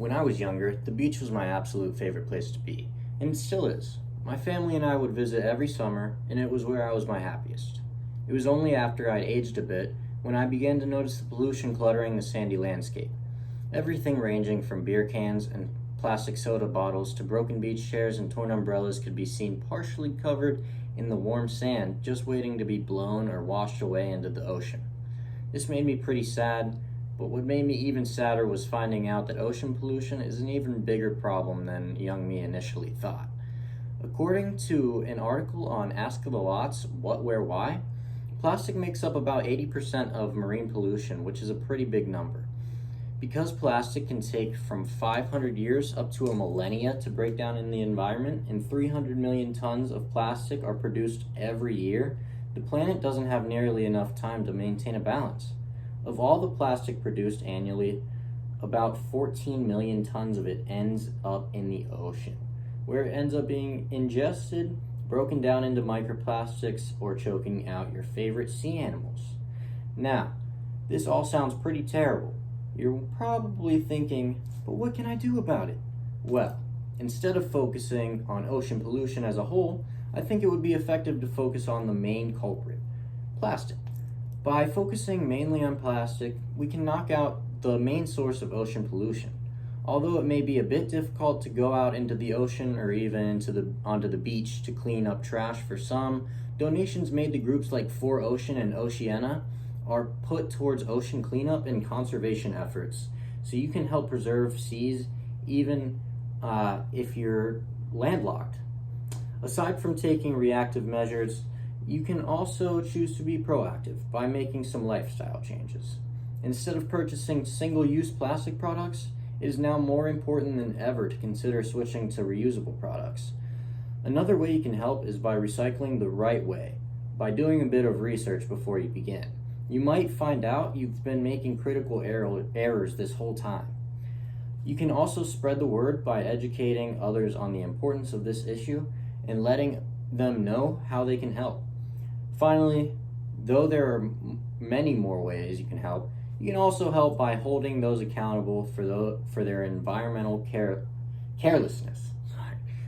When I was younger, the beach was my absolute favorite place to be, and it still is. My family and I would visit every summer, and it was where I was my happiest. It was only after I'd aged a bit when I began to notice the pollution cluttering the sandy landscape. Everything ranging from beer cans and plastic soda bottles to broken beach chairs and torn umbrellas could be seen partially covered in the warm sand, just waiting to be blown or washed away into the ocean. This made me pretty sad, but what made me even sadder was finding out that ocean pollution is an even bigger problem than young me initially thought. According to an article on Ask the Lots, What, Where, Why, plastic makes up about 80% of marine pollution, which is a pretty big number. Because plastic can take from 500 years up to a millennia to break down in the environment, and 300 million tons of plastic are produced every year, the planet doesn't have nearly enough time to maintain a balance. Of all the plastic produced annually, about 14 million tons of it ends up in the ocean, where it ends up being ingested, broken down into microplastics, or choking out your favorite sea animals. Now, this all sounds pretty terrible. You're probably thinking, but what can I do about it? Well, instead of focusing on ocean pollution as a whole, I think it would be effective to focus on the main culprit, plastic. By focusing mainly on plastic, we can knock out the main source of ocean pollution. Although it may be a bit difficult to go out into the ocean or even onto the beach to clean up trash for some, donations made to groups like 4Ocean and Oceana are put towards ocean cleanup and conservation efforts, so you can help preserve seas even if you're landlocked. Aside from taking reactive measures, you can also choose to be proactive by making some lifestyle changes. Instead of purchasing single-use plastic products, it is now more important than ever to consider switching to reusable products. Another way you can help is by recycling the right way, by doing a bit of research before you begin. You might find out you've been making critical errors this whole time. You can also spread the word by educating others on the importance of this issue and letting them know how they can help. Finally, though there are many more ways you can help, you can also help by holding those accountable for their environmental carelessness.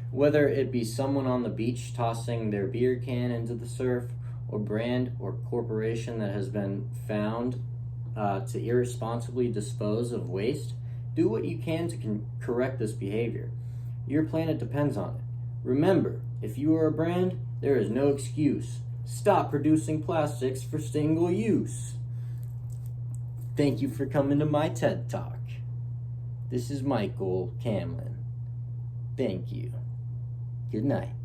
Whether it be someone on the beach tossing their beer can into the surf, or brand or corporation that has been found to irresponsibly dispose of waste, do what you can to correct this behavior. Your planet depends on it. Remember, if you are a brand, there is no excuse. Stop producing plastics for single use. Thank you for coming to my TED Talk. This is Michael Camlin. Thank you. Good night.